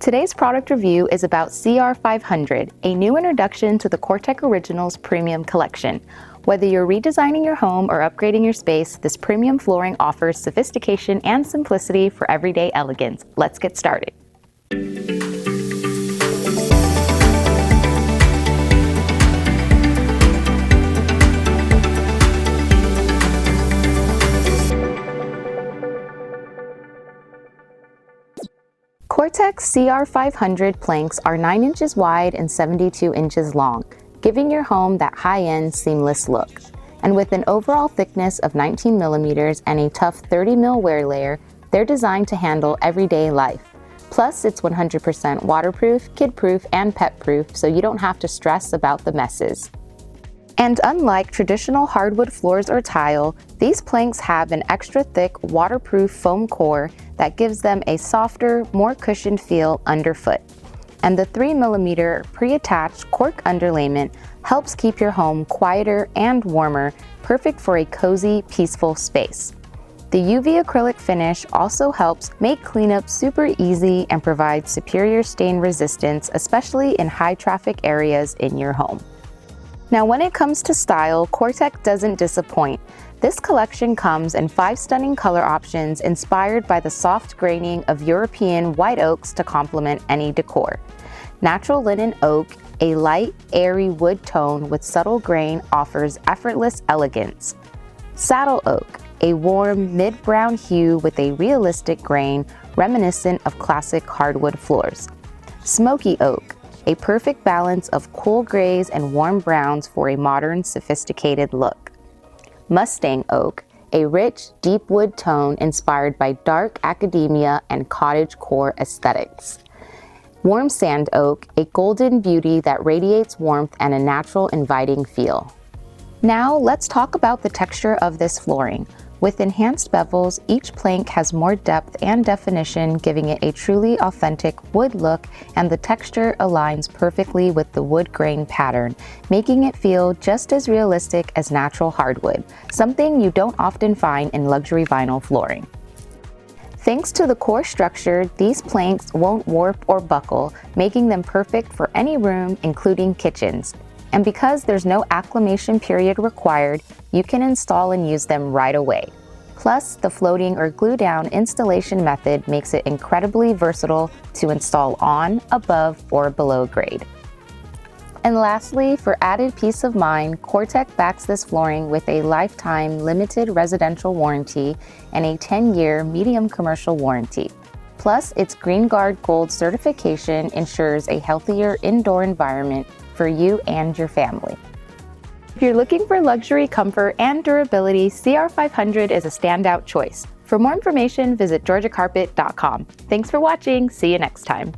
Today's product review is about CR500, a new introduction to the COREtec Originals Premium collection. Whether you're redesigning your home or upgrading your space, this premium flooring offers sophistication and simplicity for everyday elegance. Let's get started. COREtec's CR500 planks are 9 inches wide and 72 inches long, giving your home that high-end, seamless look. And with an overall thickness of 19 millimeters and a tough 30 mil wear layer, they're designed to handle everyday life. Plus, it's 100% waterproof, kid-proof, and pet-proof, so you don't have to stress about the messes. And unlike traditional hardwood floors or tile, these planks have an extra thick waterproof foam core that gives them a softer, more cushioned feel underfoot. And the 3mm pre-attached cork underlayment helps keep your home quieter and warmer, perfect for a cozy, peaceful space. The UV acrylic finish also helps make cleanup super easy and provides superior stain resistance, especially in high traffic areas in your home. Now, when it comes to style, COREtec doesn't disappoint. This collection comes in 5 stunning color options inspired by the soft graining of European white oaks to complement any decor. Natural linen oak, a light, airy wood tone with subtle grain, offers effortless elegance. Saddle oak, a warm mid-brown hue with a realistic grain reminiscent of classic hardwood floors. Smoky oak, a perfect balance of cool grays and warm browns for a modern, sophisticated look. Mustang oak, a rich, deep wood tone inspired by dark academia and cottagecore aesthetics. Warm sand oak, a golden beauty that radiates warmth and a natural, inviting feel. Now, let's talk about the texture of this flooring. With enhanced bevels, each plank has more depth and definition, giving it a truly authentic wood look, and the texture aligns perfectly with the wood grain pattern, making it feel just as realistic as natural hardwood, something you don't often find in luxury vinyl flooring. Thanks to the core structure, these planks won't warp or buckle, making them perfect for any room, including kitchens. And because there's no acclimation period required, you can install and use them right away. Plus, the floating or glue down installation method makes it incredibly versatile to install on, above, or below grade. And lastly, for added peace of mind, COREtec backs this flooring with a lifetime limited residential warranty and a 10-year medium commercial warranty. Plus, its GREENGUARD Gold certification ensures a healthier indoor environment for you and your family. If you're looking for luxury comfort and durability, CR500 is a standout choice. For more information, visit georgiacarpet.com. Thanks for watching. See you next time.